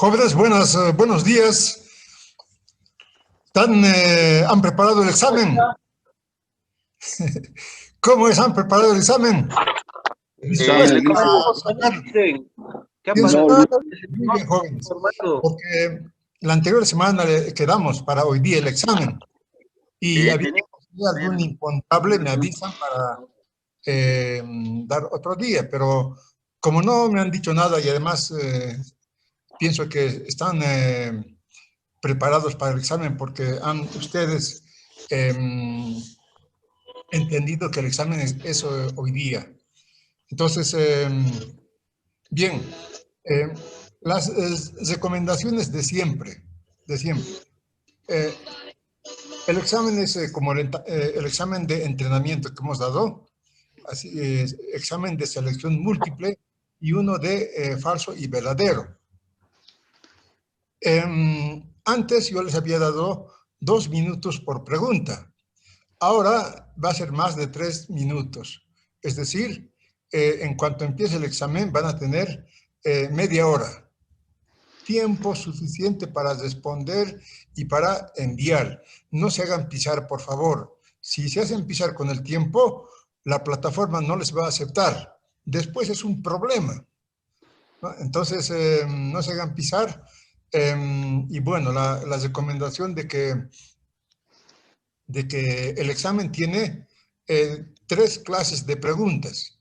Jóvenes, buenos días. ¿Han preparado el examen? ¿Cómo es? ¿Han preparado el examen? ¿Qué ha pasado? Muy bien, jóvenes. Porque la anterior semana quedamos para hoy día el examen. Y había algún incontable, me avisan para dar otro día. Pero como no me han dicho nada y además pienso que están preparados para el examen porque han ustedes entendido que el examen es hoy día. Entonces, bien, las recomendaciones de siempre, de siempre. El examen es como el examen de entrenamiento que hemos dado, así es, examen de selección múltiple y uno de falso y verdadero. Antes yo les había dado 2 minutos por pregunta. Ahora va a ser más de 3 minutos. Es decir, en cuanto empiece el examen van a tener media hora. Tiempo suficiente para responder y para enviar. No se hagan pisar, por favor. Si se hacen pisar con el tiempo, la plataforma no les va a aceptar. Después es un problema, ¿no? Entonces, no se hagan pisar. Y bueno, la recomendación de que el examen tiene 3 clases de preguntas.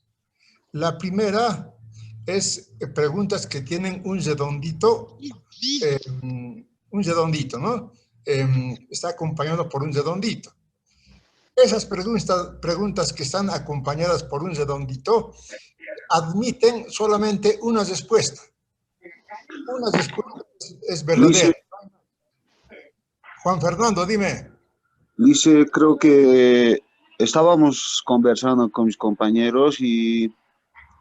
La primera es preguntas que tienen un redondito, ¿no? Está acompañado por un redondito. Esas preguntas que están acompañadas por un redondito admiten solamente una respuesta. Una respuesta es verdadera. Juan Fernando, dime. Dice, creo que estábamos conversando con mis compañeros y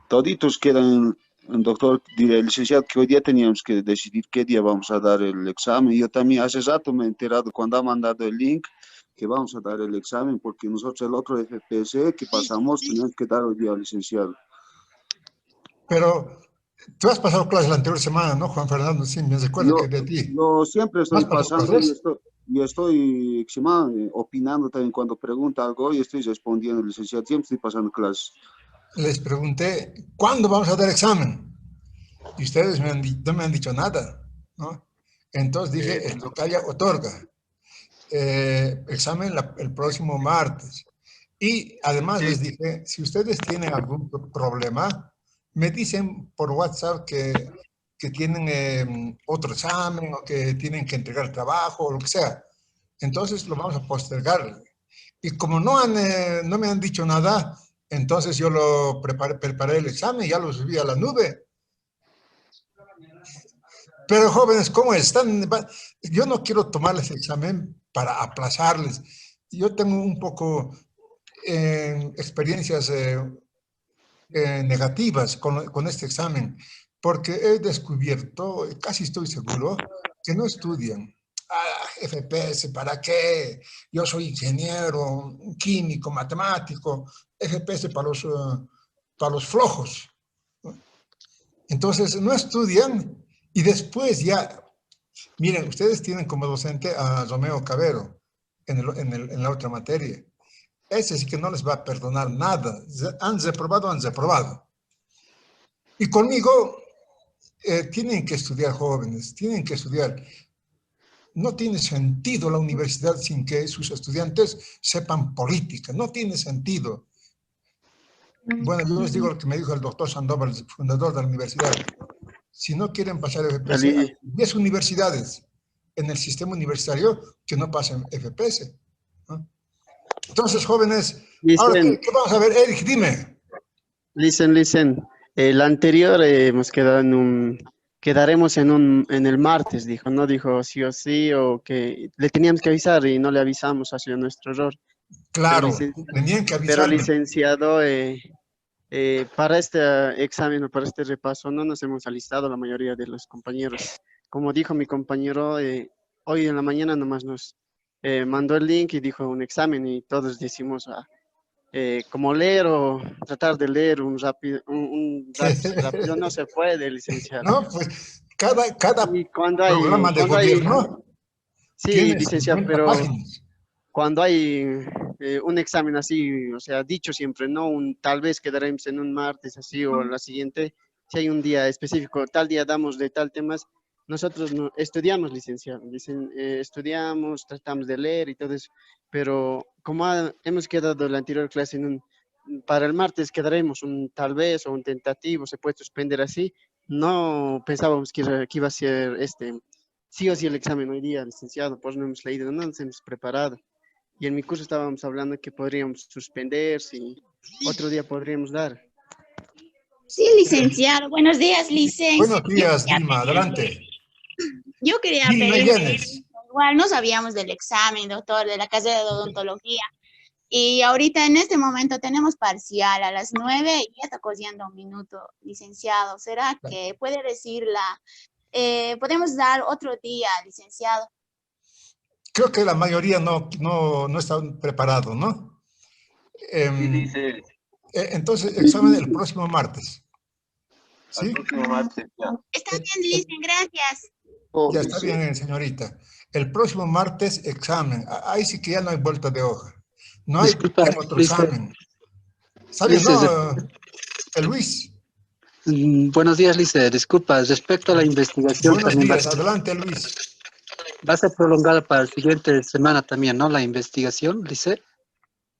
toditos quedan, doctor, el licenciado, que hoy día teníamos que decidir qué día vamos a dar el examen. Yo también hace rato me he enterado cuando ha mandado el link que vamos a dar el examen, porque nosotros el otro FPS que pasamos teníamos que dar hoy día al licenciado. Pero tú has pasado clases la anterior semana, ¿no, Juan Fernando? Sí, me recuerdo que de ti. Yo siempre estoy pasando y estoy opinando también cuando pregunta algo y estoy respondiendo, licenciado, siempre estoy pasando clases. Les pregunté, ¿cuándo vamos a dar examen? Y ustedes no me han dicho nada, ¿no? Entonces dije, el Tocaya otorga. Examen el próximo martes. Y además les dije, si ustedes tienen algún problema, me dicen por WhatsApp que tienen otro examen o que tienen que entregar trabajo o lo que sea. Entonces lo vamos a postergar. Y como no me han dicho nada, entonces yo lo preparé el examen y ya lo subí a la nube. Pero jóvenes, ¿cómo están? Yo no quiero tomarles el examen para aplazarles. Yo tengo un poco experiencias negativas con este examen, porque he descubierto, casi estoy seguro, que no estudian. FPS, ¿para qué? Yo soy ingeniero, químico, matemático, FPS para los flojos. Entonces, no estudian y después ya, miren, ustedes tienen como docente a Romeo Cabero en la otra materia. Ese sí que no les va a perdonar nada. Han reprobado. Y conmigo tienen que estudiar, jóvenes, tienen que estudiar. No tiene sentido la universidad sin que sus estudiantes sepan política. No tiene sentido. Bueno, yo les digo lo que me dijo el doctor Sandoval, el fundador de la universidad. Si no quieren pasar FPS, hay 10 universidades en el sistema universitario que no pasen FPS, ¿no? Entonces, jóvenes, ahora, ¿qué vamos a ver? Eric, dime. Listen. El anterior hemos quedado quedaremos en el martes, dijo, no dijo sí o sí, o que le teníamos que avisar y no le avisamos, ha sido nuestro error. Claro, tenían que avisarme. Pero licenciado, para este examen o para este repaso no nos hemos alistado la mayoría de los compañeros. Como dijo mi compañero, hoy en la mañana nomás nos mandó el link y dijo un examen y todos decimos como leer o tratar de leer rápido no se puede, licenciado. No, pues Cada Y programa de gobierno sí, tiene licenciado, 50 pero páginas. cuando hay un examen así, o sea, dicho siempre, ¿no? Tal vez quedaremos en un martes así o la siguiente, si hay un día específico, tal día damos de tal temas, nosotros no, estudiamos, licenciado, estudiamos, tratamos de leer y todo eso, pero como hemos quedado la anterior clase para el martes quedaremos un tal vez o un tentativo, se puede suspender así, no pensábamos que iba a ser sí o sí el examen hoy día, licenciado, pues no hemos leído, no nos hemos preparado. Y en mi curso estábamos hablando que podríamos suspender, si otro día podríamos dar. Sí, licenciado. Buenos días, licencia. Buenos días, Dilma, adelante. Yo quería Dilma pedirle, Llanes. igual no sabíamos del examen, doctor, de la carrera de odontología. Y ahorita en este momento tenemos parcial a las 9 y ya está cogiendo un minuto, licenciado. ¿Será que puede decirla? Podemos dar otro día, licenciado. Creo que la mayoría no están preparados, ¿no? Sí, dice, Entonces, examen el próximo martes. al ¿Sí? próximo martes ya. Está bien, licen, gracias. Oh, Ya está dice, bien, señorita. El próximo martes, examen. Ahí sí que ya no hay vuelta de hoja. No hay Disculpa, otro Lice, examen. ¿Sabe, no, Luis? Buenos días, Lice. Disculpa, respecto a la investigación Buenos también días, adelante, Luis. va a ser prolongada para la siguiente semana también, ¿no? La investigación, Lice,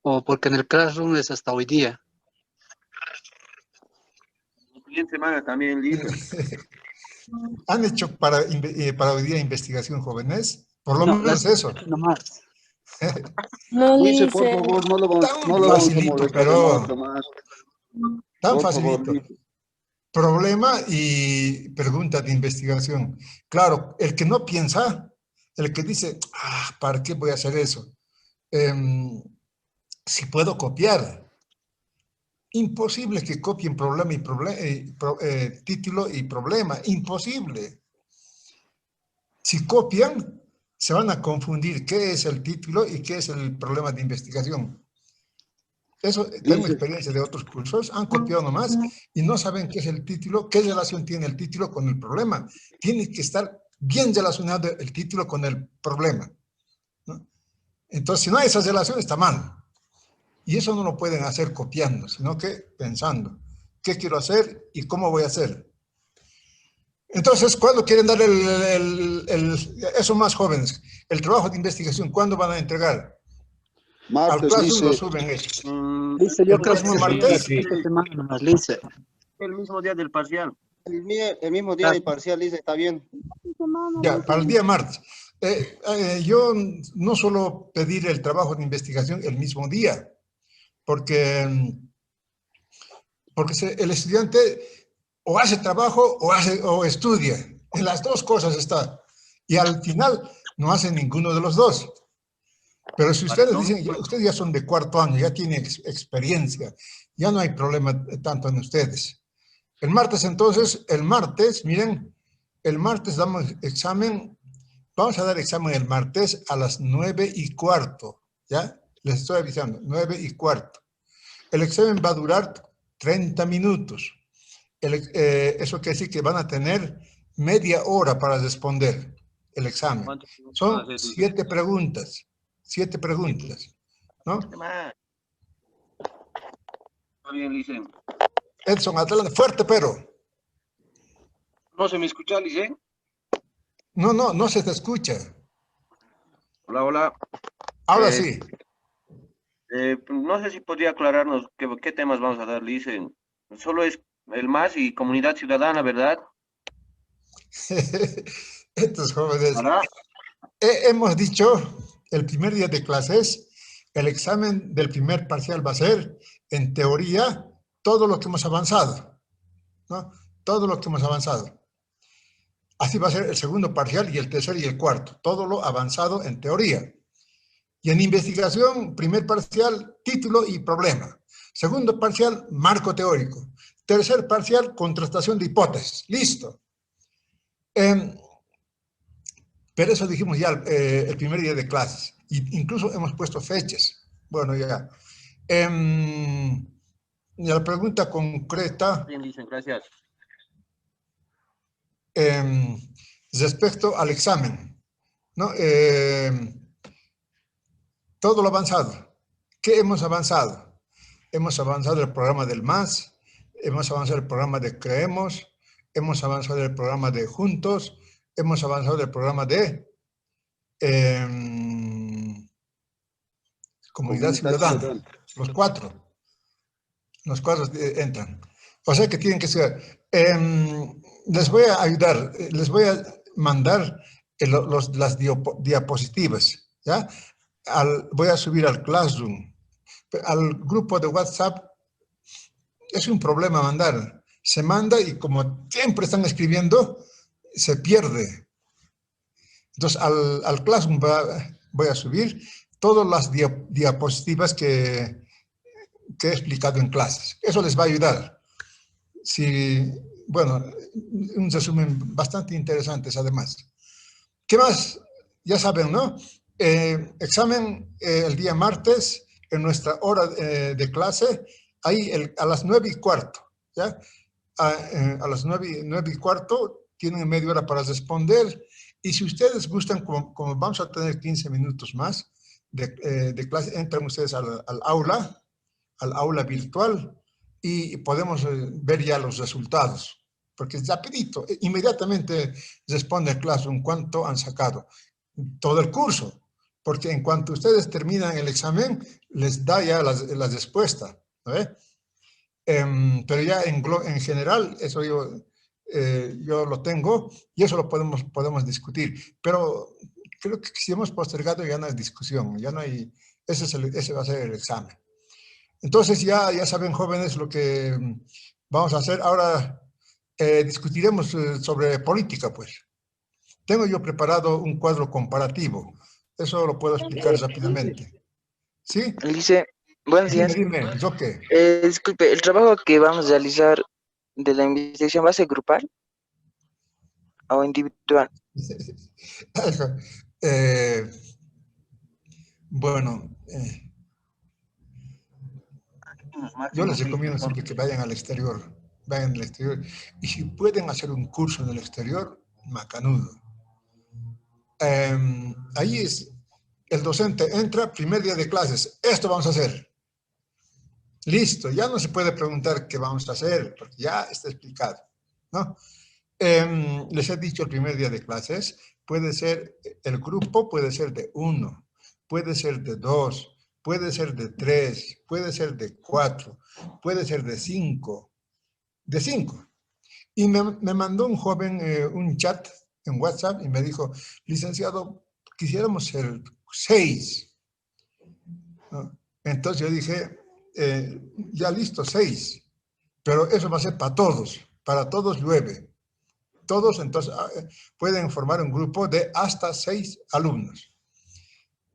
o porque en el Classroom es hasta hoy día. la siguiente semana también, dice. ¿Han hecho para hoy día investigación jóvenes? Por lo No, menos eso. nomás. No, Dice, por Lice. favor, Tan no lo vamos a facilito, molestar de pero momento más. tan Por favor, facilito. dice. Problema y pregunta de investigación. Claro, el que no piensa, el que dice, ¿para qué voy a hacer eso? Si puedo copiar. Imposible que copien problema título y problema. Imposible. Si copian, se van a confundir qué es el título y qué es el problema de investigación. Eso, tengo Dice, experiencia de otros cursos, han copiado nomás y no saben qué es el título, qué relación tiene el título con el problema. Tiene que estar bien relacionado el título con el problema, ¿no? Entonces, si no hay esa relación, está mal. Y eso no lo pueden hacer copiando, sino que pensando, ¿qué quiero hacer y cómo voy a hacer? Entonces, ¿cuándo quieren dar esos más jóvenes, el trabajo de investigación? ¿Cuándo van a entregar? Al martes, Classroom lo dice, suben ellos. Lice, yo El creo próximo que martes, esta semana nomás, Lice. el mismo día del parcial. El mismo día del parcial, dice, está bien. ya, para el día martes. Yo no suelo pedir el trabajo de investigación el mismo día, porque, el estudiante o hace trabajo o estudia. En las dos cosas está. Y al final no hace ninguno de los dos. Pero si ustedes dicen, ustedes ya son de cuarto año, ya tienen experiencia, ya no hay problema tanto en ustedes. El martes entonces, miren, el martes damos examen, vamos a dar examen el martes a las 9:15, ¿ya? Les estoy avisando, 9:15. El examen va a durar 30 minutos. Eso quiere decir que van a tener media hora para responder el examen. ¿Cuántos minutos van a Son hacer, dice? 7 preguntas, ¿no? Está bien, dice. Edson, adelante, fuerte pero. ¿No se me escucha, dice? No se te escucha. Hola, hola. Ahora Eh, sí. No sé si podría aclararnos qué temas vamos a dar, dice. Solo es el MAS y comunidad ciudadana, ¿verdad? Estos jóvenes. ¿Verdad? Hemos dicho, el primer día de clases, el examen del primer parcial va a ser, en teoría, todo lo que hemos avanzado, ¿no? Todo lo que hemos avanzado. Así va a ser el segundo parcial y el tercer y el cuarto. Todo lo avanzado en teoría. Y en investigación, primer parcial, título y problema. Segundo parcial, marco teórico. Tercer parcial, contrastación de hipótesis. Listo. Pero eso dijimos ya el primer día de clases. Incluso hemos puesto fechas. Bueno, ya. La pregunta concreta. Bien, dicen, gracias. respecto al examen, ¿no? Todo lo avanzado. ¿Qué hemos avanzado? Hemos avanzado el programa del MAS, hemos avanzado el programa de Creemos, hemos avanzado el programa de Juntos, hemos avanzado el programa de Comunidad Ciudadana. Los cuatro entran. O sea que tienen que ser. Les voy a ayudar, les voy a mandar las diapositivas, ¿ya? Voy a subir al Classroom. Al grupo de WhatsApp es un problema mandar. Se manda y como siempre están escribiendo, se pierde. Entonces, al Classroom voy a subir todas las diapositivas que he explicado en clases. Eso les va a ayudar. Bueno, un resumen bastante interesante además. ¿Qué más? Ya saben, ¿no? Examen el día martes en nuestra hora de clase, ahí a las 9:15, ¿ya? A las 9:15 tienen media hora para responder. Y si ustedes gustan, como vamos a tener 15 minutos más de clase, entran ustedes al aula virtual y podemos ver ya los resultados. Porque es rapidito, inmediatamente responde el Classroom cuánto han sacado. Todo el curso, porque en cuanto ustedes terminan el examen, les da ya la respuesta, ¿no? Pero ya en general, eso yo lo tengo y eso lo podemos discutir. Pero creo que si hemos postergado ya no hay discusión, ya no hay, ese va a ser el examen. Entonces ya saben, jóvenes, lo que vamos a hacer. Ahora discutiremos sobre política, pues. Tengo yo preparado un cuadro comparativo. Eso lo puedo explicar rápidamente. ¿Sí? Lice, buenos días. Dime, ¿yo qué? Disculpe, ¿el trabajo que vamos a realizar de la investigación va a ser grupal o individual? Bueno, yo les recomiendo siempre que vayan al exterior. Vayan al exterior. Y si pueden hacer un curso en el exterior, macanudo. Ahí es, el docente entra, primer día de clases, esto vamos a hacer. Listo, ya no se puede preguntar qué vamos a hacer, porque ya está explicado, ¿no? Les he dicho el primer día de clases, puede ser, el grupo puede ser de 1, puede ser de 2, puede ser de 3, puede ser de 4, puede ser de 5, de 5. Y me mandó un joven un chat en WhatsApp y me dijo, licenciado, quisiéramos ser 6. ¿No? Entonces yo dije, ya listo, 6. Pero eso va a ser para todos 9. Todos entonces pueden formar un grupo de hasta 6 alumnos.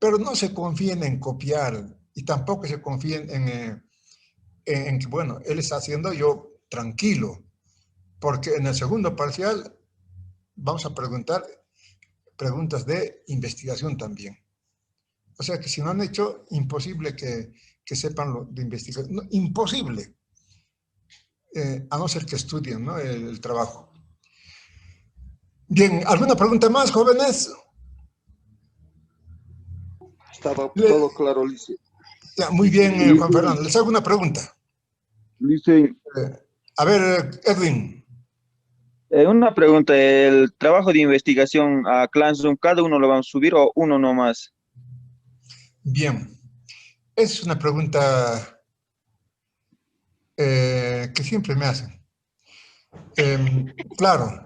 Pero no se confíen en copiar y tampoco se confíen en que, bueno, él está haciendo, yo tranquilo. Porque en el segundo parcial vamos a preguntar preguntas de investigación también. O sea que si no han hecho, imposible que sepan lo de investigación. No, imposible, a no ser que estudien, ¿no? el trabajo. Bien, ¿alguna pregunta más, jóvenes? Estaba todo claro, Lice. Ya, muy bien, Juan Fernando. Les hago una pregunta. Lice. A ver, Edwin. Una pregunta, ¿el trabajo de investigación a Classroom, cada uno lo van a subir o uno nomás? Bien, es una pregunta que siempre me hacen. Claro,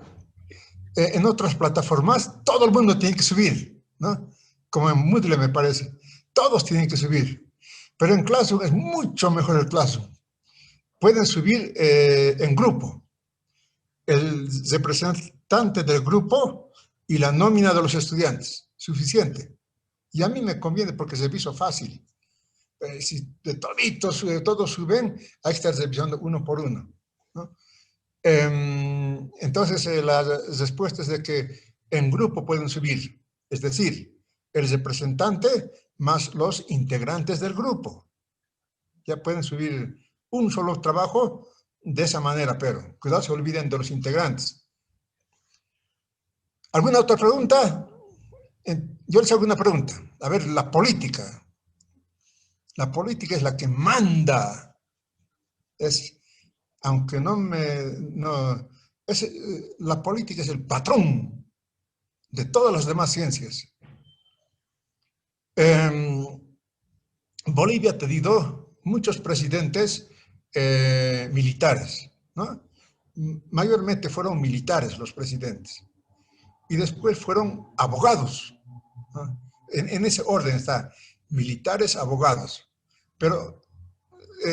en otras plataformas todo el mundo tiene que subir, ¿no? Como en Moodle me parece, todos tienen que subir. Pero en Classroom es mucho mejor el Classroom. Pueden subir en grupo. El representante del grupo y la nómina de los estudiantes, suficiente. Y a mí me conviene porque es reviso fácil. Si de todos suben, hay que estar revisando uno por uno, ¿no? Entonces, la respuesta es de que en grupo pueden subir, es decir, el representante más los integrantes del grupo. Ya pueden subir un solo trabajo de esa manera, pero cuidado, se olviden de los integrantes. ¿Alguna otra pregunta? Yo les hago una pregunta. A ver, la política. La política es la que manda. Aunque no la política es el patrón de todas las demás ciencias. Bolivia ha tenido muchos presidentes militares, ¿no? Mayormente fueron militares los presidentes. Y después fueron abogados, ¿no? En ese orden está, militares, abogados. Pero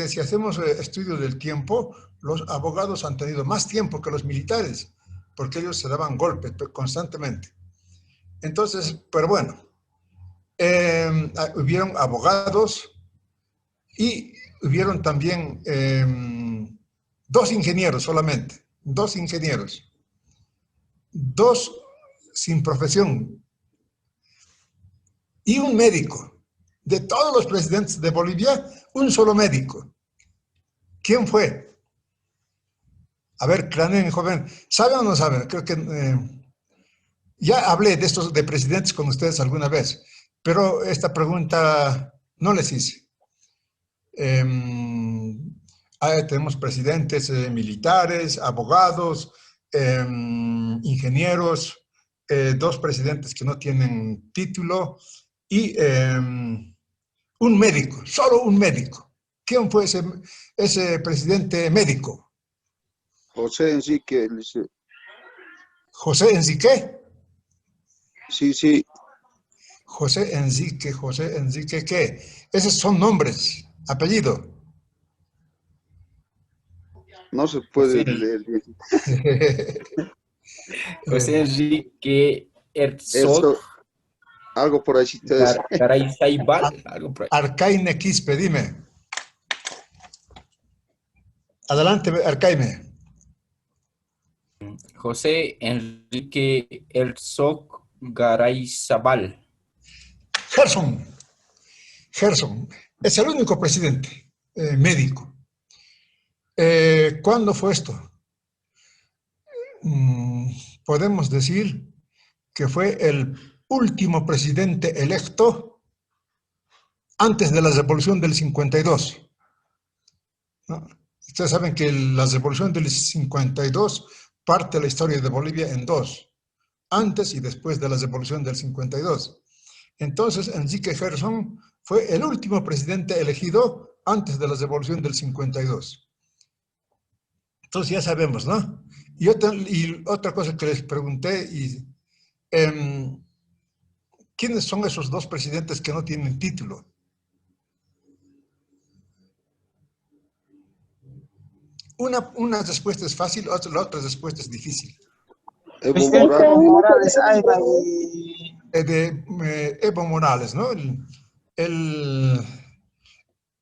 si hacemos estudios del tiempo, los abogados han tenido más tiempo que los militares, porque ellos se daban golpes constantemente. Entonces, pero bueno, hubieron abogados y hubieron también 2 ingenieros solamente, 2 ingenieros, 2 sin profesión y un médico. De todos los presidentes de Bolivia, un solo médico. ¿Quién fue? A ver, craneen, joven. ¿Saben o no saben? Creo que ya hablé de estos de presidentes con ustedes alguna vez, pero esta pregunta no les hice. Tenemos presidentes militares, abogados, ingenieros, 2 presidentes que no tienen título y un médico, solo un médico. ¿Quién fue ese presidente médico? José Enrique. ¿José Enrique? Sí, sí. José Enrique, ¿qué? Esos son nombres, apellido. No se puede José, leer. José Enrique Herzog Eso, algo por ahí. Garayzábal, algo por ahí. Arcaine Quispe, dime. Adelante, Arcaine. José Enrique Herzog Garayzábal. Gerson. Es el único presidente médico. ¿Cuándo fue esto? Podemos decir que fue el último presidente electo antes de la revolución del 52. ¿No? Ustedes saben que la revolución del 52 parte la historia de Bolivia en 2, antes y después de la revolución del 52. Entonces, Enrique Gerson fue el último presidente elegido antes de la revolución del 52. Entonces ya sabemos, ¿no? Y otra cosa que les pregunté, ¿quiénes son esos 2 presidentes que no tienen título? Una respuesta es fácil, la otra respuesta es difícil. Evo Morales. Evo Morales, ¿no?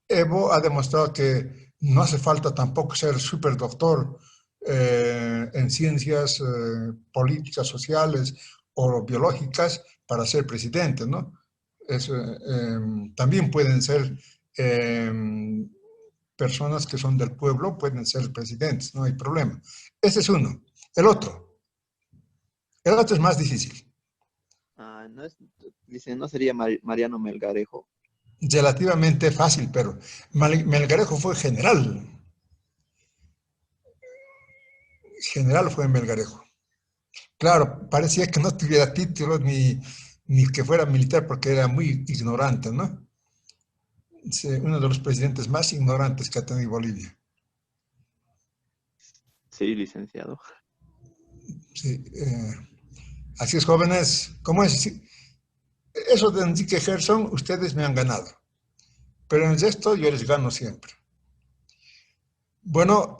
Evo ha demostrado que no hace falta tampoco ser superdoctor en ciencias políticas, sociales o biológicas para ser presidente, ¿no? También pueden ser personas que son del pueblo, pueden ser presidentes, no hay problema. Ese es uno. El otro es más difícil. ¿No sería Mariano Melgarejo? Relativamente fácil, pero Melgarejo fue general. General fue Melgarejo. Claro, parecía que no tuviera títulos ni que fuera militar porque era muy ignorante, ¿no? Sí, uno de los presidentes más ignorantes que ha tenido Bolivia. Sí, licenciado. Sí, así es, jóvenes. ¿Cómo es? Sí, eso de Enrique Gerson, ustedes me han ganado. Pero en el resto yo les gano siempre. Bueno,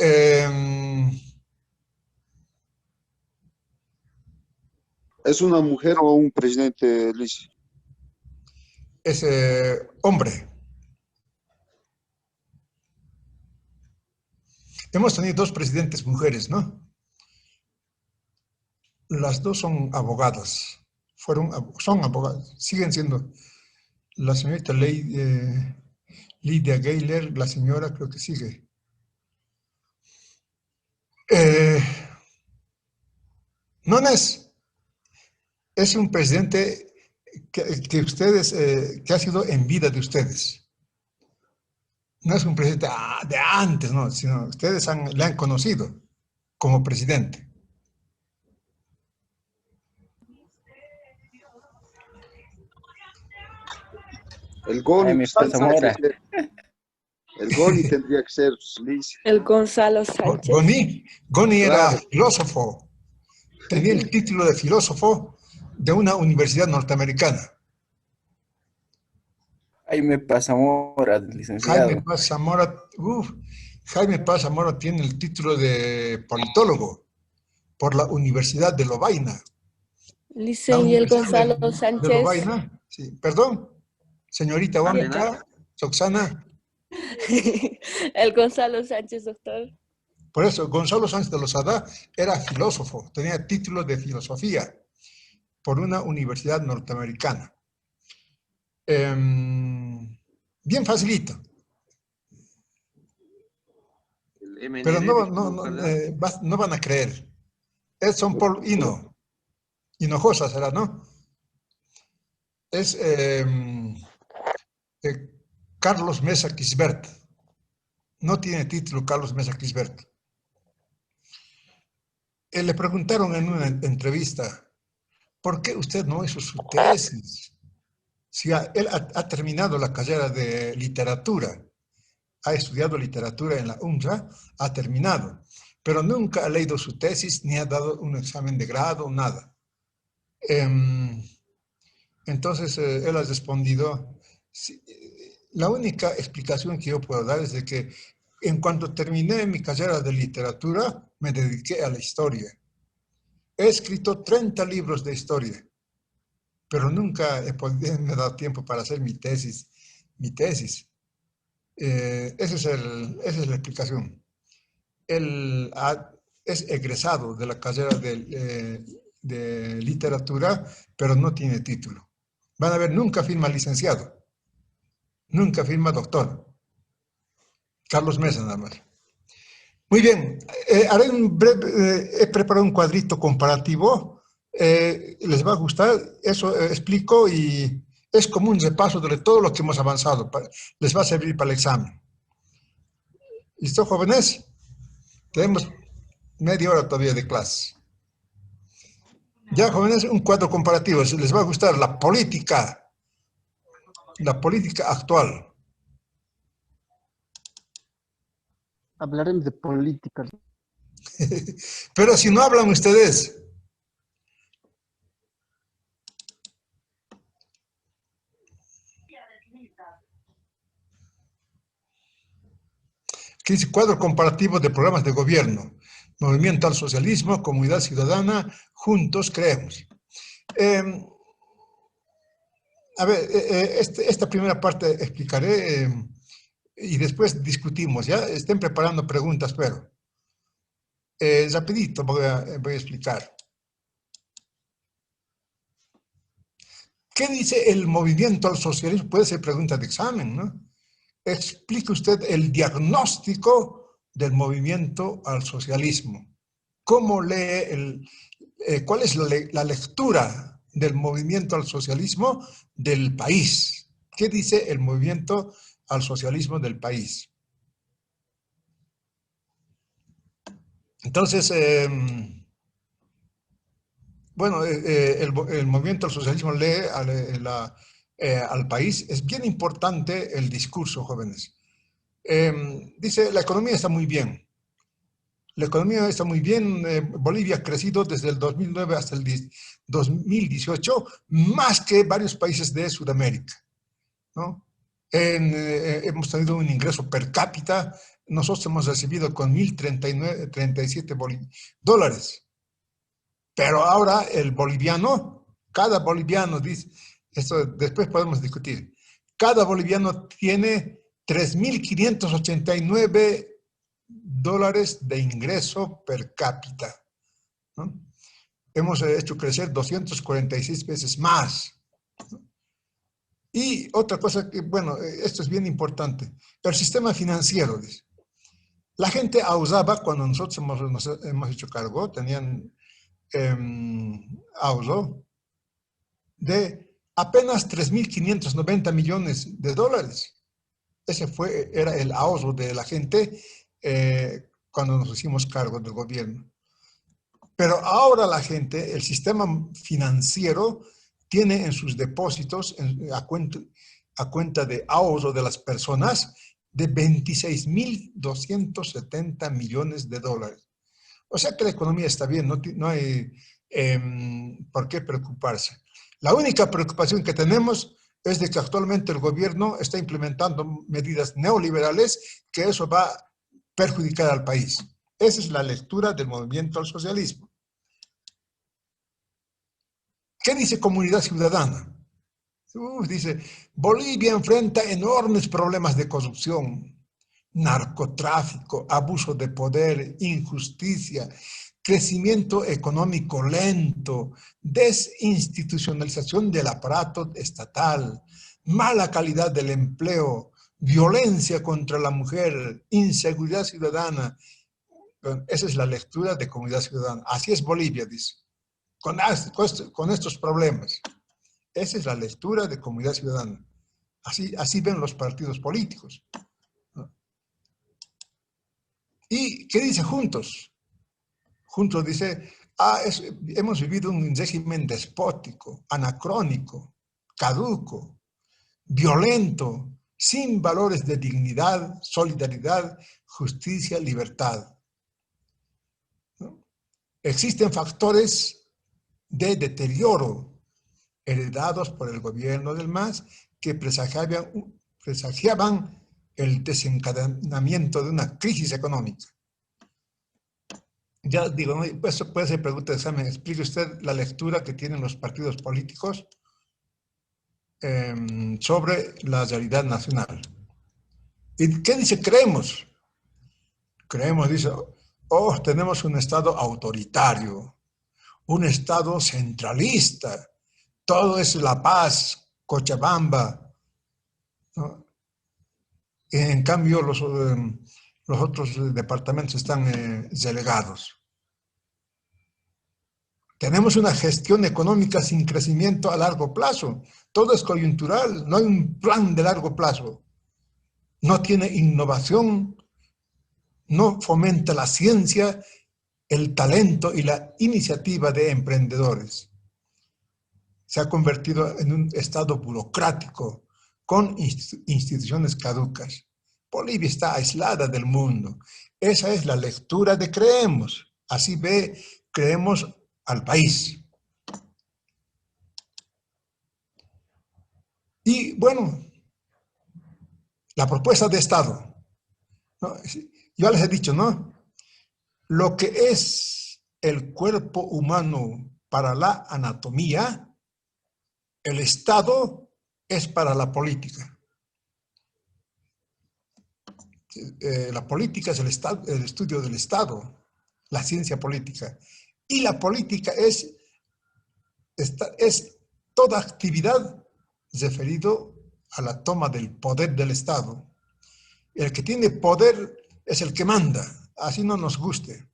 ¿es una mujer o un presidente, Luis? Es hombre. Hemos tenido 2 presidentes mujeres, ¿no? Las 2 son abogadas. Son abogadas. Siguen siendo. La señorita Lidia Gayler, la señora creo que sigue. Nunes, Es un presidente que ustedes, que ha sido en vida de ustedes. No es un presidente de antes, no, sino ustedes le han conocido como presidente. El Goni, Jaime Zamora. el Goni tendría que ser Liz. El Gonzalo Sánchez. Goni era Claro. filósofo. Tenía el título de filósofo de una universidad norteamericana. Jaime Paz Zamora, licenciado. Jaime Paz Zamora tiene el título de politólogo por la Universidad de Lovaina. Licen y el Gonzalo De Sánchez. Lovaina, sí. Perdón, señorita Mónica, Roxana. El Gonzalo Sánchez, doctor. Por eso, Gonzalo Sánchez de Lozada era filósofo, tenía título de filosofía por una universidad norteamericana. Bien facilito. Pero no van a creer. Edson Paul Hinojosa será, ¿no? Es Carlos Mesa Quisbert. No tiene título Carlos Mesa Quisbert. Le preguntaron en una entrevista, ¿por qué usted no hizo su tesis? Si él ha terminado la carrera de literatura, ha estudiado literatura en la UNRWA, ha terminado, pero nunca ha leído su tesis ni ha dado un examen de grado, nada. Entonces, él ha respondido, la única explicación que yo puedo dar es de que en cuanto terminé mi carrera de literatura, me dediqué a la historia. He escrito 30 libros de historia, pero nunca me he dado tiempo para hacer mi tesis. Esa es la explicación. Él es egresado de la carrera de literatura, pero no tiene título. Van a ver, nunca firma licenciado, nunca firma doctor. Carlos Mesa, nada más. Muy bien, haré he preparado un cuadrito comparativo. Les va a gustar, eso explico y es como un repaso de todo lo que hemos avanzado. Les va a servir para el examen. ¿Listo, jóvenes? Tenemos media hora todavía de clase. Ya, jóvenes, un cuadro comparativo. Les va a gustar la política actual. Hablaremos de política. Pero si no hablan ustedes. ¿Qué dice? Cuadro comparativo de programas de gobierno. Movimiento al socialismo, comunidad ciudadana, juntos creemos. A ver, esta primera parte explicaré y después discutimos, ¿ya? Estén preparando preguntas, pero rapidito voy a explicar. ¿Qué dice el movimiento al socialismo? Puede ser pregunta de examen, ¿no? Explique usted el diagnóstico del movimiento al socialismo. ¿Cómo lee cuál es la lectura del movimiento al socialismo del país? ¿Qué dice el movimiento al socialismo del país? Entonces, bueno, el movimiento al socialismo lee al país. Es bien importante el discurso, jóvenes. Dice, la economía está muy bien. La economía está muy bien. Bolivia ha crecido desde el 2009 hasta el 2018, más que varios países de Sudamérica, ¿no? Hemos tenido un ingreso per cápita. Nosotros hemos recibido con 1.037 dólares. Pero ahora el boliviano, cada boliviano, dice, esto después podemos discutir, cada boliviano tiene 3.589 dólares de ingreso per cápita, ¿no? Hemos hecho crecer 246 veces más, ¿no? Y otra cosa que, bueno, esto es bien importante, el sistema financiero, dice. La gente ahorraba cuando nosotros nos hemos hecho cargo, tenían ahorro, de apenas 3.590 millones de dólares. Ese era el ahorro de la gente cuando nos hicimos cargo del gobierno. Pero ahora la gente, el sistema financiero, tiene en sus depósitos, a cuenta de ahorro de las personas, de 26.270 millones de dólares. O sea que la economía está bien, no hay por qué preocuparse. La única preocupación que tenemos es de que actualmente el gobierno está implementando medidas neoliberales que eso va a perjudicar al país. Esa es la lectura del movimiento al socialismo. ¿Qué dice Comunidad Ciudadana? Dice, Bolivia enfrenta enormes problemas de corrupción, narcotráfico, abuso de poder, injusticia, crecimiento económico lento, desinstitucionalización del aparato estatal, mala calidad del empleo, violencia contra la mujer, inseguridad ciudadana. Esa es la lectura de Comunidad Ciudadana. Así es Bolivia, dice, con estos problemas. Esa es la lectura de Comunidad Ciudadana. Así ven los partidos políticos. ¿Y qué dice Juntos? Juntos dice, hemos vivido un régimen despótico, anacrónico, caduco, violento, sin valores de dignidad, solidaridad, justicia, libertad. ¿No? Existen factores de deterioro heredados por el gobierno del MAS que presagiaban el desencadenamiento de una crisis económica. Ya digo, pues puede ser pregunta de examen. ¿Explique usted la lectura que tienen los partidos políticos sobre la realidad nacional? ¿Y qué dice? Creemos. Creemos, dice, tenemos un Estado autoritario, un Estado centralista, todo es La Paz, Cochabamba, ¿no? En cambio, los otros departamentos están relegados. Tenemos una gestión económica sin crecimiento a largo plazo. Todo es coyuntural, no hay un plan de largo plazo. No tiene innovación, no fomenta la ciencia, el talento y la iniciativa de emprendedores. Se ha convertido en un Estado burocrático con instituciones caducas. Bolivia está aislada del mundo. Esa es la lectura de Creemos. Así Creemos al país. Y bueno, la propuesta de Estado, ¿no? Yo les he dicho, ¿no? Lo que es el cuerpo humano para la anatomía, el Estado es para la política. La política es el estudio del Estado, la ciencia política. Y la política es toda actividad referido a la toma del poder del Estado. El que tiene poder es el que manda, así no nos guste.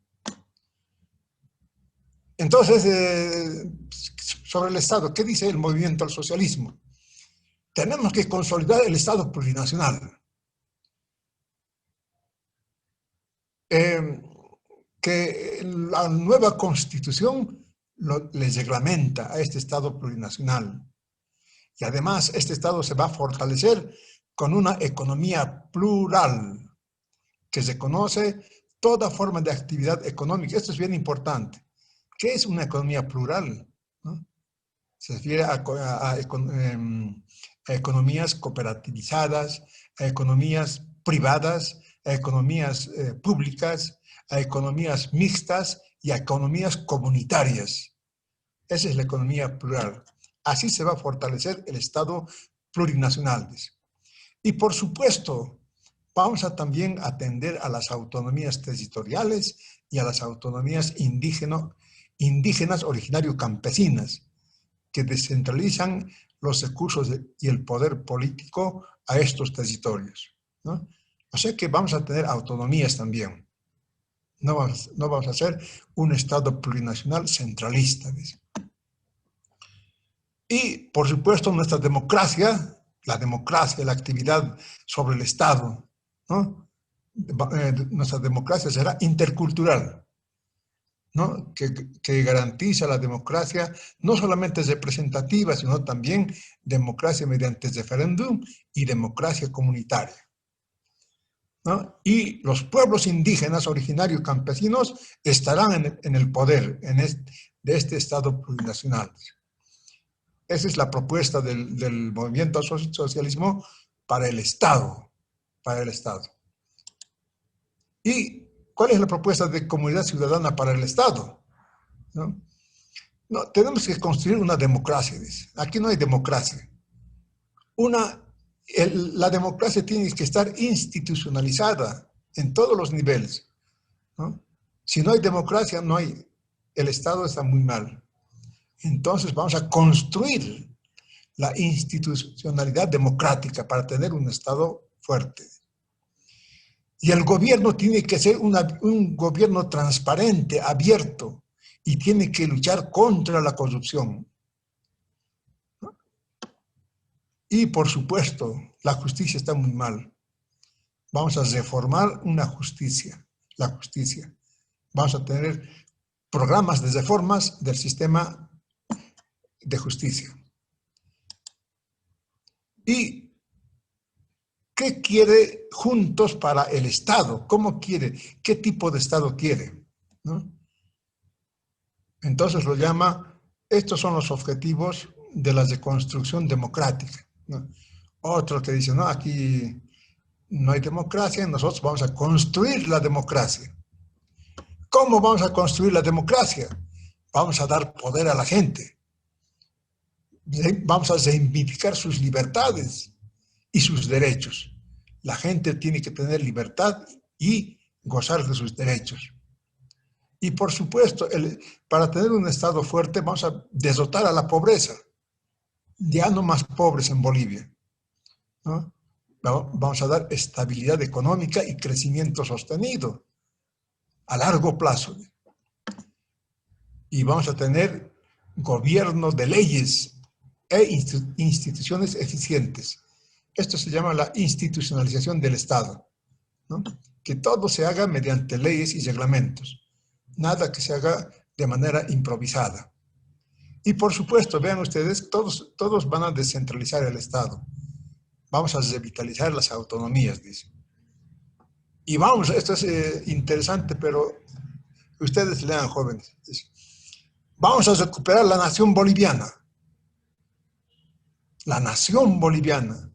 Entonces, sobre el Estado, ¿qué dice el movimiento al socialismo? Tenemos que consolidar el Estado plurinacional. Que la nueva Constitución les reglamenta a este Estado plurinacional. Y además, este Estado se va a fortalecer con una economía plural que reconoce toda forma de actividad económica. Esto es bien importante. ¿Qué es una economía plural? ¿No? Se refiere a economías cooperativizadas, a economías privadas, a economías públicas, a economías mixtas y a economías comunitarias. Esa es la economía plural. Así se va a fortalecer el Estado plurinacional. Y por supuesto, vamos a también atender a las autonomías territoriales y a las autonomías indígenas originario-campesinas, que descentralizan los recursos y el poder político a estos territorios, ¿no? O sea que vamos a tener autonomías también. No vamos a ser un Estado plurinacional centralista, ¿ves? Y, por supuesto, nuestra democracia, la actividad sobre el Estado, ¿no? Nuestra democracia será intercultural, ¿no? Que garantiza la democracia, no solamente representativa, sino también democracia mediante referéndum y democracia comunitaria, ¿no? Y los pueblos indígenas originarios campesinos estarán en el poder de este Estado plurinacional. Esa es la propuesta del movimiento socialismo para el Estado, ¿Y cuál es la propuesta de comunidad ciudadana para el Estado? ¿No? No, tenemos que construir una democracia, dice. Aquí no hay democracia. La democracia tiene que estar institucionalizada en todos los niveles, ¿no? Si no hay democracia, el Estado está muy mal. Entonces vamos a construir la institucionalidad democrática para tener un Estado fuerte. Y el gobierno tiene que ser un gobierno transparente, abierto, y tiene que luchar contra la corrupción. Y por supuesto, la justicia está muy mal. Vamos a reformar la justicia. Vamos a tener programas de reformas del sistema de justicia. ¿Y qué quiere Juntos para el Estado? ¿Cómo quiere? ¿Qué tipo de Estado quiere? ¿No? Entonces lo llama, estos son los objetivos de la reconstrucción democrática, ¿no? Otro que dice, no, aquí no hay democracia, nosotros vamos a construir la democracia. ¿Cómo vamos a construir la democracia? Vamos a dar poder a la gente. Vamos a reivindicar sus libertades y sus derechos. La gente tiene que tener libertad y gozar de sus derechos. Y por supuesto, para tener un Estado fuerte vamos a derrotar a la pobreza. Ya no más pobres en Bolivia, ¿no? Vamos a dar estabilidad económica y crecimiento sostenido a largo plazo. Y vamos a tener gobierno de leyes e instituciones eficientes. Esto se llama la institucionalización del Estado, ¿no? Que todo se haga mediante leyes y reglamentos. Nada que se haga de manera improvisada. Y por supuesto, vean ustedes, todos van a descentralizar el Estado. Vamos a revitalizar las autonomías, dice. Y vamos, esto es interesante, pero ustedes lean, jóvenes. Dice, vamos a recuperar la nación boliviana. La nación boliviana,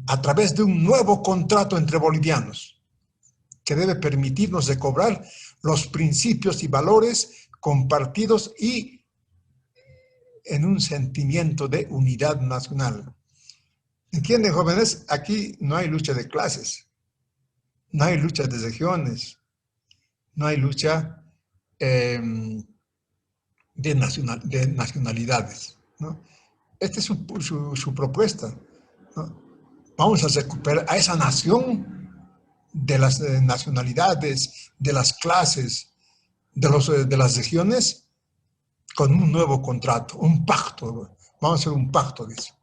a través de un nuevo contrato entre bolivianos, que debe permitirnos recobrar los principios y valores compartidos y en un sentimiento de unidad nacional. ¿Entienden, jóvenes? Aquí no hay lucha de clases, no hay lucha de regiones, no hay lucha de nacionalidades, ¿no? Esta es su propuesta, ¿no? Vamos a recuperar a esa nación de las nacionalidades, de las clases, de las regiones, con un nuevo contrato, un pacto. Vamos a hacer un pacto, dice.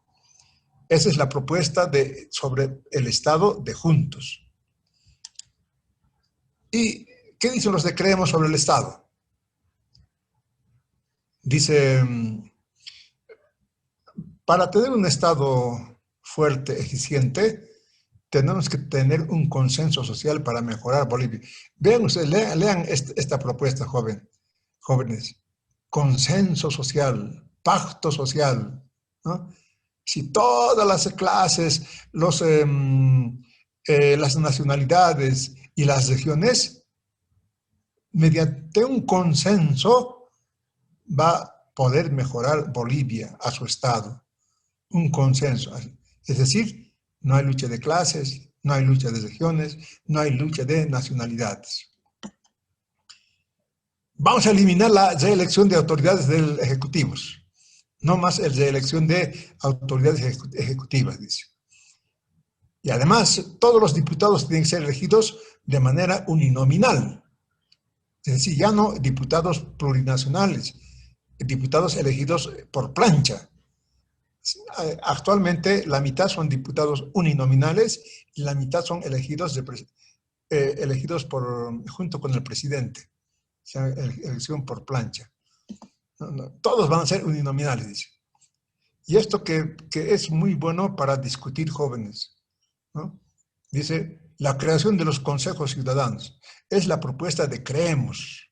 Esa es la propuesta sobre el Estado de Juntos. ¿Y qué dicen los de Creemos sobre el Estado? Dice, para tener un Estado fuerte, eficiente, tenemos que tener un consenso social para mejorar Bolivia. Vean ustedes, lean esta propuesta, jóvenes. Consenso social, pacto social, ¿no? Si todas las clases, las nacionalidades y las regiones, mediante un consenso, va a poder mejorar Bolivia a su estado. Un consenso. Es decir, no hay lucha de clases, no hay lucha de regiones, no hay lucha de nacionalidades. Vamos a eliminar la reelección de autoridades ejecutivos. No más la reelección de autoridades ejecutivas, dice. Y además, todos los diputados tienen que ser elegidos de manera uninominal. Es decir, ya no diputados plurinacionales, diputados elegidos por plancha. Actualmente la mitad son diputados uninominales y la mitad son elegidos, junto con el presidente, o sea, elección por plancha. Todos van a ser uninominales, dice. Y esto que es muy bueno para discutir jóvenes, ¿no? Dice, la creación de los consejos ciudadanos es la propuesta de Creemos,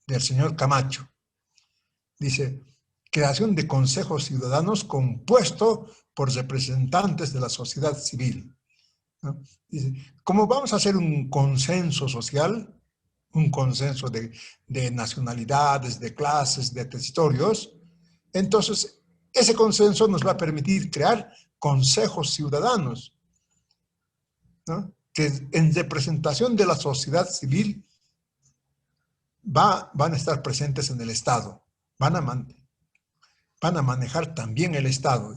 del señor Camacho. Dice, creación de consejos ciudadanos compuesto por representantes de la sociedad civil, ¿no? Dice, como vamos a hacer un consenso social, un consenso de nacionalidades, de clases, de territorios, entonces ese consenso nos va a permitir crear consejos ciudadanos, ¿no? Que en representación de la sociedad civil van a estar presentes en el Estado, van a manejar también el Estado.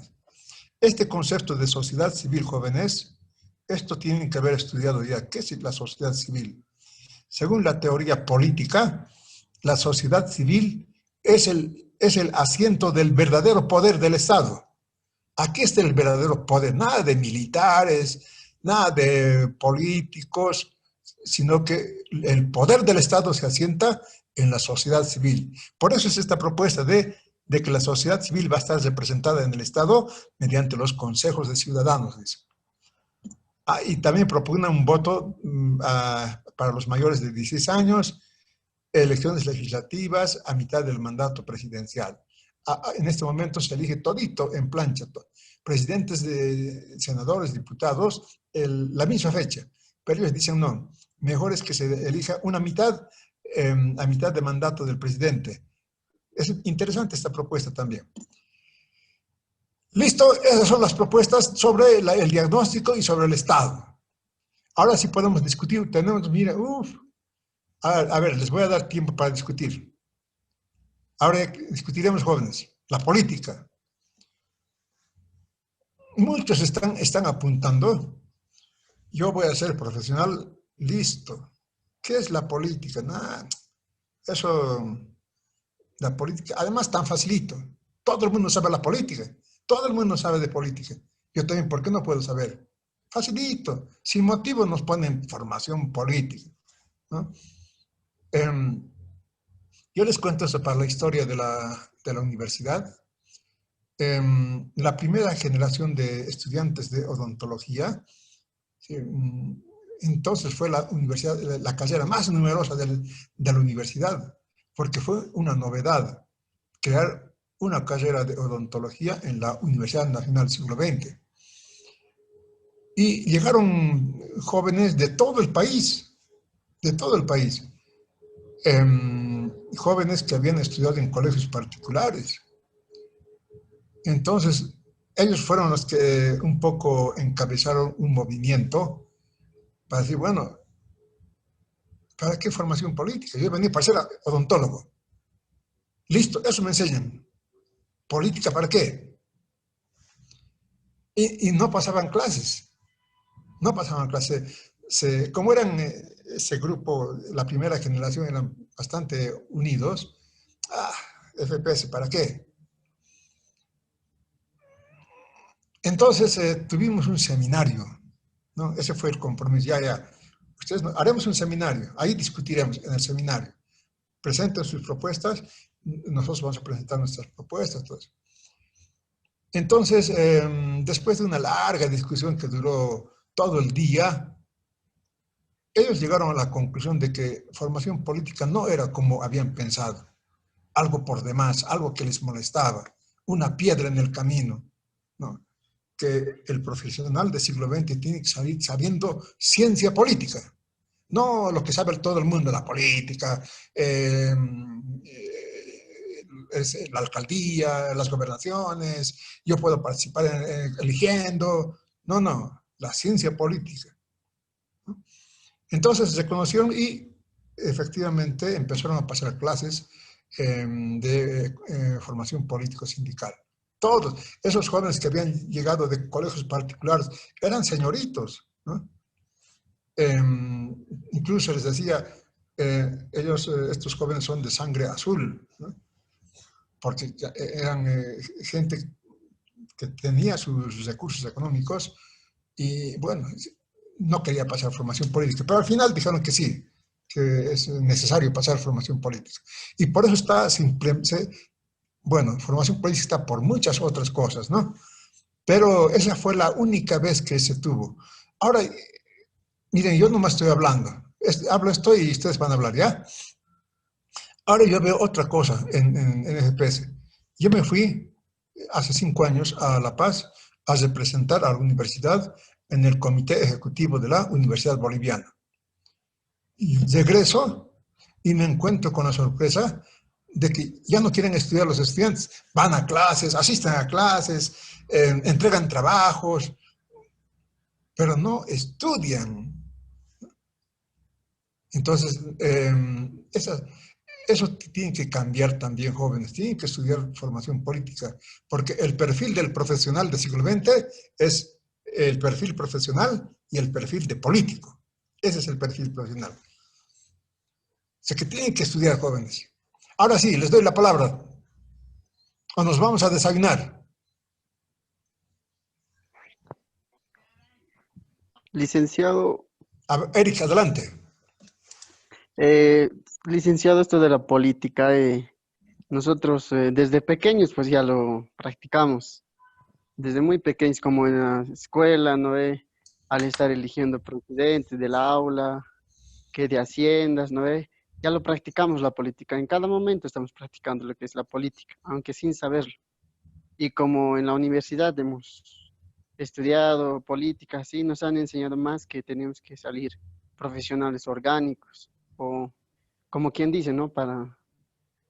Este concepto de sociedad civil, jóvenes, esto tienen que haber estudiado ya. ¿Qué es la sociedad civil? Según la teoría política, la sociedad civil es el asiento del verdadero poder del Estado. Aquí está el verdadero poder, nada de militares, nada de políticos, sino que el poder del Estado se asienta en la sociedad civil. Por eso es esta propuesta de que la sociedad civil va a estar representada en el Estado mediante los consejos de ciudadanos, dice. Y también propone un voto para los mayores de 16 años, elecciones legislativas a mitad del mandato presidencial. En este momento se elige todito en plancha, presidentes, de senadores, diputados, la misma fecha, pero ellos dicen no, mejor es que se elija una mitad a mitad de mandato del presidente. Es interesante esta propuesta también. Listo, esas son las propuestas sobre el diagnóstico y sobre el Estado. Ahora sí podemos discutir. Tenemos, mira, a ver, les voy a dar tiempo para discutir. Ahora discutiremos, jóvenes, la política. Muchos están apuntando. Yo voy a ser profesional, listo. ¿Qué es la política? Nada, eso, la política, además tan facilito. Todo el mundo sabe la política. Todo el mundo sabe de política. Yo también, ¿por qué no puedo saber? Facilito. Sin motivo nos ponen formación política, ¿no? Yo les cuento eso para la historia de la universidad. La primera generación de estudiantes de odontología, sí, entonces fue la carrera más numerosa de la universidad, porque fue una novedad crear una carrera de odontología en la Universidad Nacional del Siglo XX. Y llegaron jóvenes de todo el país, jóvenes que habían estudiado en colegios particulares. Entonces, ellos fueron los que un poco encabezaron un movimiento para decir, bueno, ¿para qué formación política? Yo venía para ser odontólogo. Listo, eso me enseñan. ¿Política para qué? Y no pasaban clases. No pasaban clases. Como eran ese grupo, la primera generación, eran bastante unidos. FPS, ¿para qué? Entonces tuvimos un seminario, ¿no? Ese fue el compromiso. Ya. Ustedes haremos un seminario. Ahí discutiremos en el seminario. Presenten sus propuestas. Nosotros vamos a presentar nuestras propuestas. Entonces, después de una larga discusión que duró todo el día, ellos llegaron a la conclusión de que formación política no era como habían pensado. Algo por demás, algo que les molestaba, una piedra en el camino, ¿no? Que el profesional del siglo XX tiene que salir sabiendo ciencia política. No lo que sabe todo el mundo, la política, la alcaldía, las gobernaciones, yo puedo participar eligiendo. No, la ciencia política. Entonces se conocieron y efectivamente empezaron a pasar clases de formación político-sindical. Todos esos jóvenes que habían llegado de colegios particulares eran señoritos, ¿no? Incluso les decía, estos jóvenes son de sangre azul, ¿no? Porque eran gente que tenía sus recursos económicos y, bueno, no quería pasar formación política, pero al final dijeron que sí, que es necesario pasar formación política. Y por eso está, bueno, formación política está por muchas otras cosas, ¿no? Pero esa fue la única vez que se tuvo. Ahora, miren, yo nomás estoy hablando. Esto y ustedes van a hablar, ¿ya? Ahora yo veo otra cosa en FPS. Yo me fui hace 5 años a La Paz a representar a la universidad en el comité ejecutivo de la Universidad Boliviana. Y regreso y me encuentro con la sorpresa de que ya no quieren estudiar los estudiantes. Van a clases, asisten a clases, entregan trabajos, pero no estudian. Entonces, eso tiene que cambiar también, jóvenes. Tienen que estudiar formación política, porque el perfil del profesional del siglo XX es el perfil profesional y el perfil de político. Ese es el perfil profesional. O sea que tienen que estudiar, jóvenes. Ahora sí, les doy la palabra. O nos vamos a desayunar. Licenciado. Eric, adelante. Licenciado, esto de la política, nosotros desde pequeños pues ya lo practicamos. Desde muy pequeños, como en la escuela, ¿no? Al estar eligiendo presidentes del aula, que de haciendas, ¿no? Ya lo practicamos la política. En cada momento estamos practicando lo que es la política, aunque sin saberlo. Y como en la universidad hemos estudiado política, así nos han enseñado más que tenemos que salir profesionales orgánicos, o como quien dice, ¿no? Para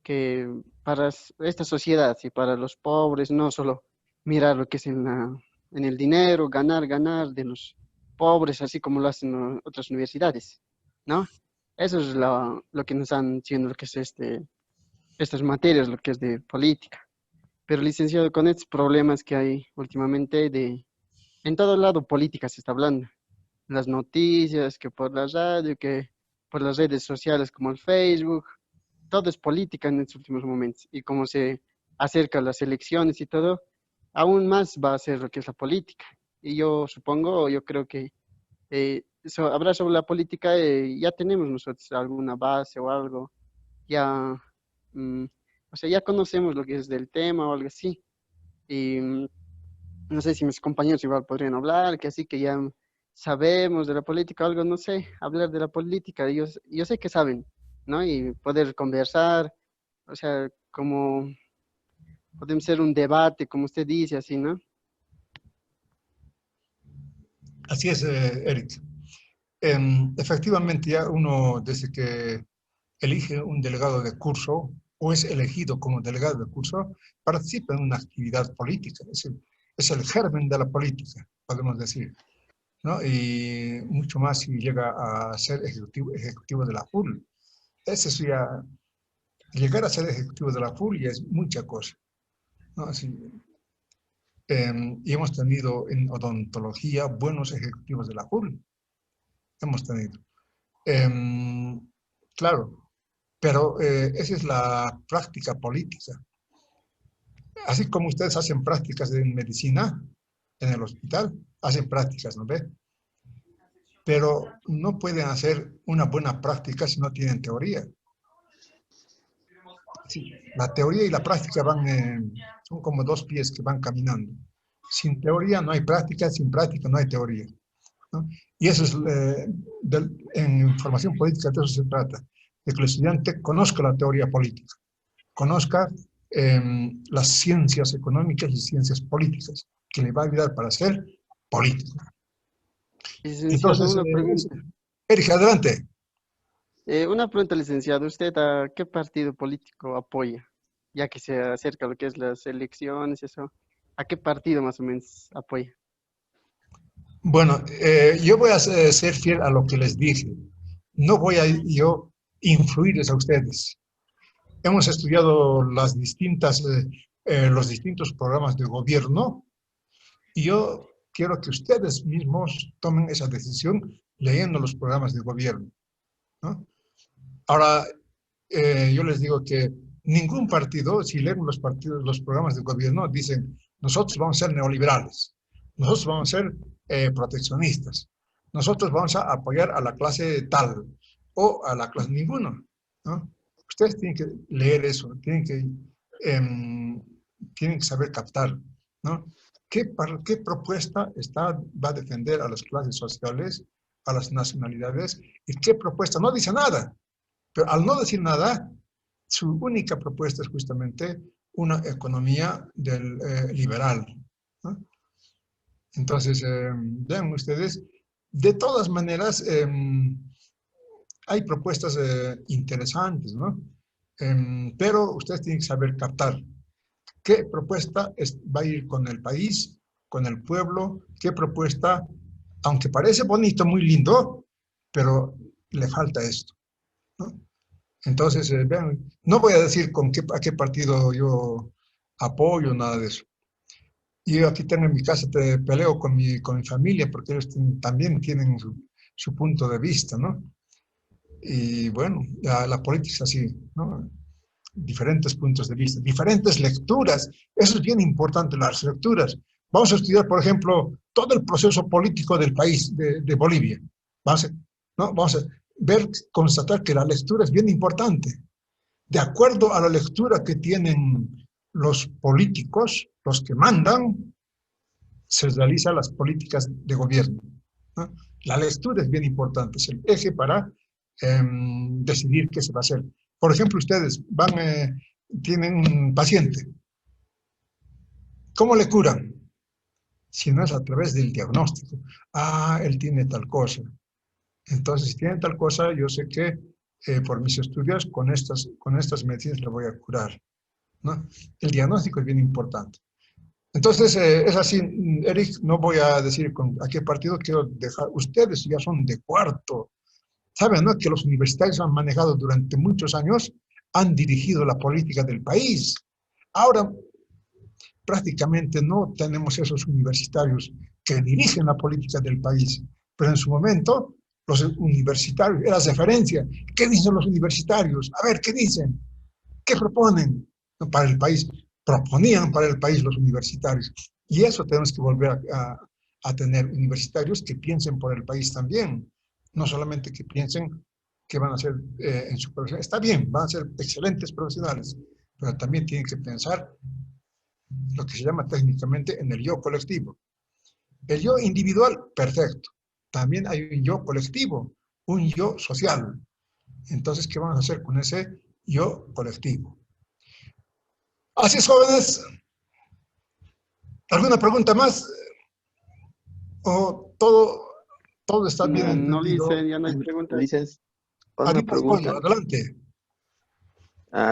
esta sociedad y para los pobres, no solo mirar lo que es en el dinero, ganar de los pobres, así como lo hacen otras universidades, ¿no? Eso es lo que nos están diciendo, lo que es estas materias, lo que es de política. Pero licenciado, con estos problemas que hay últimamente en todo lado política se está hablando. Las noticias, que por la radio, que por las redes sociales como el Facebook, todo es política en estos últimos momentos. Y como se acercan las elecciones y todo, aún más va a ser lo que es la política. Y yo creo que hablar sobre la política, ya tenemos nosotros alguna base o algo, ya, o sea, ya conocemos lo que es del tema o algo así. Y no sé si mis compañeros igual podrían hablar, que así que ya sabemos de la política o algo, no sé, hablar de la política, yo sé que saben, ¿no? Y poder conversar, o sea, como podemos hacer un debate, como usted dice, así, ¿no? Así es, Eric. Efectivamente, ya uno, desde que elige un delegado de curso o es elegido como delegado de curso, participa en una actividad política. Es el germen de la política, podemos decir, ¿no? Y mucho más si llega a ser ejecutivo de la FUL. Eso ya, llegar a ser ejecutivo de la FUL ya es mucha cosa, ¿no? Así, y hemos tenido en odontología buenos ejecutivos de la FUL. Hemos tenido. Claro, pero esa es la práctica política. Así como ustedes hacen prácticas en medicina, en el hospital, hacen prácticas, ¿no ve? Pero no pueden hacer una buena práctica si no tienen teoría. Sí, la teoría y la práctica son como dos pies que van caminando. Sin teoría no hay práctica, sin práctica no hay teoría, ¿no? Y eso es, en formación política de eso se trata, de que el estudiante conozca la teoría política, conozca las ciencias económicas y ciencias políticas, que le va a ayudar para ser político. Entonces, una pregunta. Erich, adelante. Una pregunta, licenciado. ¿Usted a qué partido político apoya? Ya que se acerca lo que es las elecciones, eso. ¿A qué partido más o menos apoya? Bueno, yo voy a ser fiel a lo que les dije. No voy a yo influirles a ustedes. Hemos estudiado los distintos programas de gobierno y yo quiero que ustedes mismos tomen esa decisión leyendo los programas de gobierno, ¿no? Ahora, yo les digo que ningún partido, si leen los programas de gobierno, dicen nosotros vamos a ser neoliberales, nosotros vamos a ser proteccionistas, nosotros vamos a apoyar a la clase tal o a la clase ninguno, ¿no? Ustedes tienen que leer eso, tienen que saber captar, ¿no? ¿Qué propuesta va a defender a las clases sociales, a las nacionalidades? ¿Y qué propuesta? No dice nada, pero al no decir nada, su única propuesta es justamente una economía liberal, ¿no? Entonces, vean ustedes, de todas maneras, hay propuestas interesantes, ¿no? Pero ustedes tienen que saber captar qué propuesta va a ir con el país, con el pueblo, qué propuesta, aunque parece bonito, muy lindo, pero le falta esto, ¿no? Entonces, vean, no voy a decir a qué partido yo apoyo, nada de eso. Yo aquí tengo en mi casa, te peleo con mi familia, porque ellos también tienen su punto de vista, ¿no? Y bueno, la política es así, ¿no? Diferentes puntos de vista, diferentes lecturas. Eso es bien importante, las lecturas. Vamos a estudiar, por ejemplo, todo el proceso político del país, de Bolivia. Vamos a ver, constatar que la lectura es bien importante. De acuerdo a la lectura que tienen los políticos, los que mandan, se realizan las políticas de gobierno, ¿no? La lectura es bien importante, es el eje para decidir qué se va a hacer. Por ejemplo, ustedes tienen un paciente. ¿Cómo le curan? Si no es a través del diagnóstico. Él tiene tal cosa. Entonces, si tiene tal cosa, yo sé que por mis estudios con estas medicinas le voy a curar, ¿no? El diagnóstico es bien importante. Entonces, es así, Eric, no voy a decir a qué partido quiero dejar. Ustedes ya son de cuarto. Saben, ¿no?, que los universitarios han manejado durante muchos años, han dirigido la política del país. Ahora, prácticamente no tenemos esos universitarios que dirigen la política del país, pero en su momento los universitarios eran referencia. ¿Qué dicen los universitarios? A ver, ¿qué dicen? ¿Qué proponen para el país? Proponían para el país los universitarios. Y eso tenemos que volver a tener universitarios que piensen por el país también. No solamente que piensen que van a ser en su profesión. Está bien, van a ser excelentes profesionales, pero también tienen que pensar lo que se llama técnicamente en el yo colectivo. El yo individual, perfecto. También hay un yo colectivo, un yo social. Entonces, ¿qué vamos a hacer con ese yo colectivo? Así es, jóvenes. ¿Alguna pregunta más? ¿O todo está bien entendido? No, ya no hay preguntas. Una pregunta. Adelante.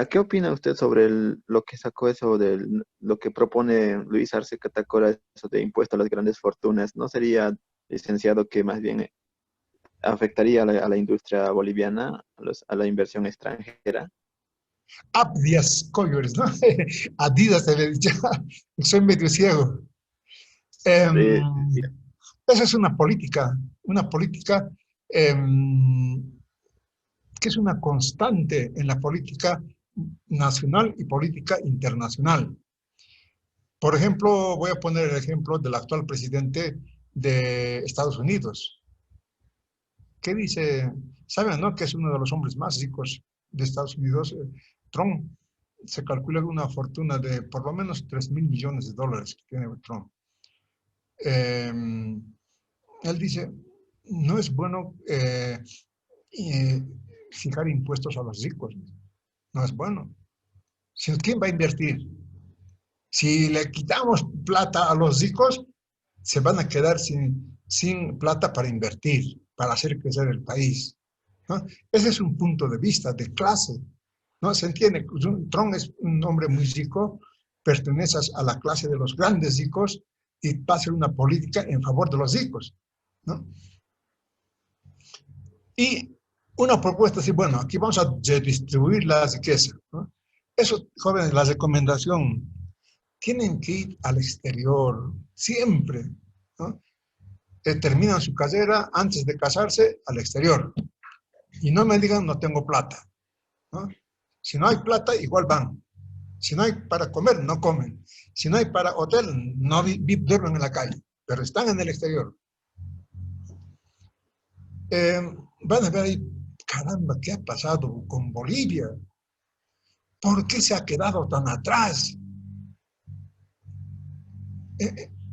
¿Qué opina usted sobre lo que sacó eso de lo que propone Luis Arce Catacora, eso de impuesto a las grandes fortunas? ¿No sería, licenciado, que más bien afectaría a la industria boliviana, a la inversión extranjera? Abdias Coyores, ¿no? Adidas te le dicho. Soy medio ciego. Esa es una política que es una constante en la política nacional y política internacional. Por ejemplo, voy a poner el ejemplo del actual presidente de Estados Unidos. ¿Qué dice? ¿Saben, no?, que es uno de los hombres más ricos de Estados Unidos, Trump? Se calcula una fortuna de por lo menos $3.000 millones que tiene Trump. Él dice, no es bueno fijar impuestos a los ricos. No es bueno. ¿Quién va a invertir? Si le quitamos plata a los ricos, se van a quedar sin plata para invertir, para hacer crecer el país, ¿no? Ese es un punto de vista de clase, ¿no? ¿Se entiende? Trump es un hombre muy rico, pertenece a la clase de los grandes ricos y va a hacer una política en favor de los ricos, ¿no? Y una propuesta así, bueno, aquí vamos a redistribuir la riqueza, ¿no? Eso, jóvenes, la recomendación, tienen que ir al exterior, siempre, ¿no? Terminan su carrera antes de casarse al exterior. Y no me digan, no tengo plata, ¿no? Si no hay plata, igual van. Si no hay para comer, no comen. Si no hay para hotel, no duermen en la calle, pero están en el exterior. Van a ver ahí, caramba, ¿qué ha pasado con Bolivia? ¿Por qué se ha quedado tan atrás?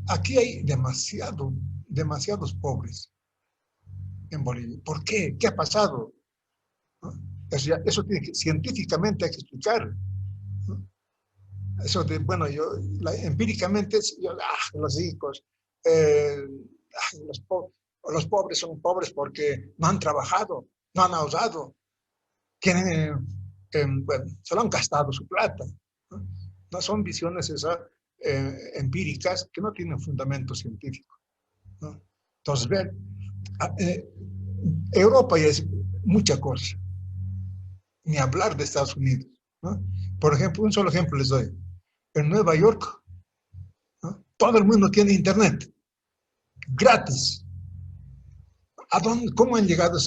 Aquí hay demasiados pobres en Bolivia. ¿Por qué? ¿Qué ha pasado? ¿No? Eso científicamente hay que explicar. ¿No? Eso de, bueno, empíricamente, los hijos, los pobres son pobres porque no han trabajado, no han ahorrado, tienen, bueno, se lo han gastado su plata. ¿No? No son visiones esas empíricas que no tienen fundamento científico. ¿No? Entonces, Europa ya es mucha cosa, ni hablar de Estados Unidos. ¿No? Por ejemplo, un solo ejemplo les doy. En Nueva York, ¿no? Todo el mundo tiene internet, gratis. ¿Cómo han llegado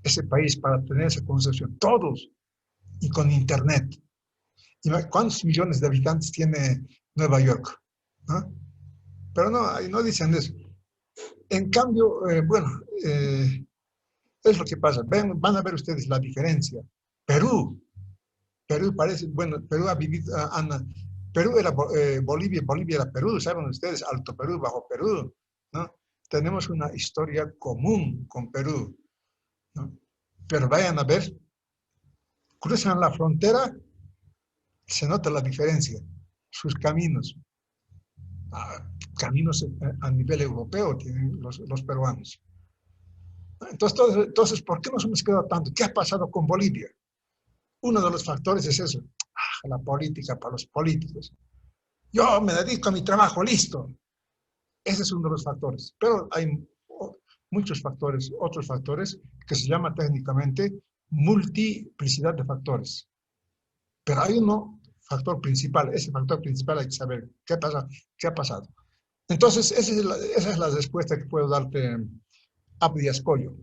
ese país para tener esa concepción? Todos, y con internet. ¿Cuántos millones de habitantes tiene Nueva York? ¿No? Pero no, ahí no dicen eso. En cambio, bueno, es lo que pasa. Van a ver ustedes la diferencia. Perú parece, bueno, Perú ha vivido, Perú era Bolivia, Bolivia era Perú, ¿saben ustedes? Alto Perú, Bajo Perú, ¿no? Tenemos una historia común con Perú, ¿no? Pero vayan a ver, cruzan la frontera, se nota la diferencia, sus caminos. Caminos a nivel europeo tienen los peruanos. Entonces, ¿por qué nos hemos quedado tanto? ¿Qué ha pasado con Bolivia? Uno de los factores es eso, la política para los políticos. Yo me dedico a mi trabajo, listo. Ese es uno de los factores. Pero hay muchos factores, otros factores, que se llama técnicamente multiplicidad de factores. Pero hay uno factor principal, ese factor principal hay que saber qué ha pasado. Entonces, esa es la respuesta que puedo darte, Abdi Ascoyo.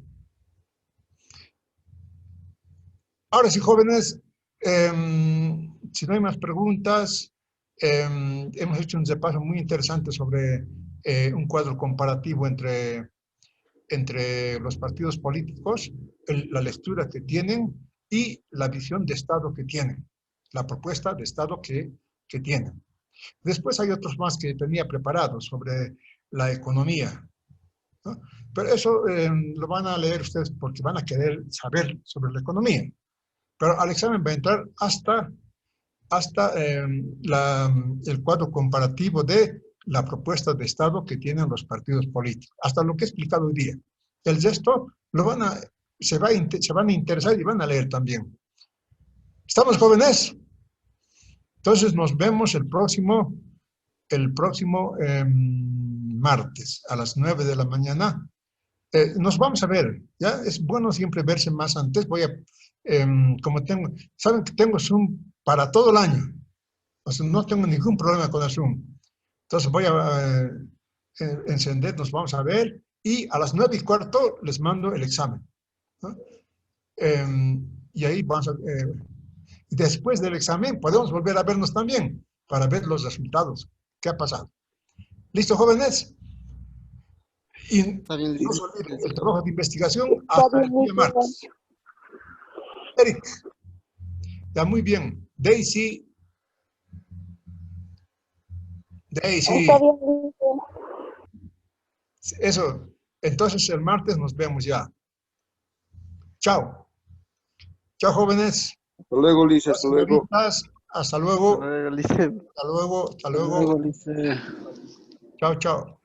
Ahora sí, jóvenes, si no hay más preguntas, hemos hecho un repaso muy interesante sobre un cuadro comparativo entre los partidos políticos, la lectura que tienen y la visión de Estado que tienen, la propuesta de Estado que tienen. Después hay otros más que tenía preparados sobre la economía, ¿no? Pero eso lo van a leer ustedes porque van a querer saber sobre la economía. Pero al examen va a entrar hasta el cuadro comparativo de la propuesta de Estado que tienen los partidos políticos, hasta lo que he explicado hoy día. El resto se van a interesar y van a leer también. ¿Estamos, jóvenes? Entonces nos vemos el próximo martes a las 9 de la mañana. Nos vamos a ver, ¿ya? Es bueno siempre verse más antes. Saben que tengo Zoom para todo el año. O sea, no tengo ningún problema con el Zoom. Entonces voy a encender, nos vamos a ver y a las 9:15 les mando el examen, ¿no? Y ahí vamos a... después del examen podemos volver a vernos también para ver los resultados. ¿Qué ha pasado? ¿Listo, jóvenes? Y no se olviden el trabajo de investigación hasta el día martes. Eric, ya muy bien. Daisy. Eso. Entonces el martes nos vemos ya. Chao. Chao, jóvenes. Hasta luego, Lice. Hasta luego. Hasta luego. Hasta luego, Lice. Hasta luego. Hasta luego. Lice. Chao, chao.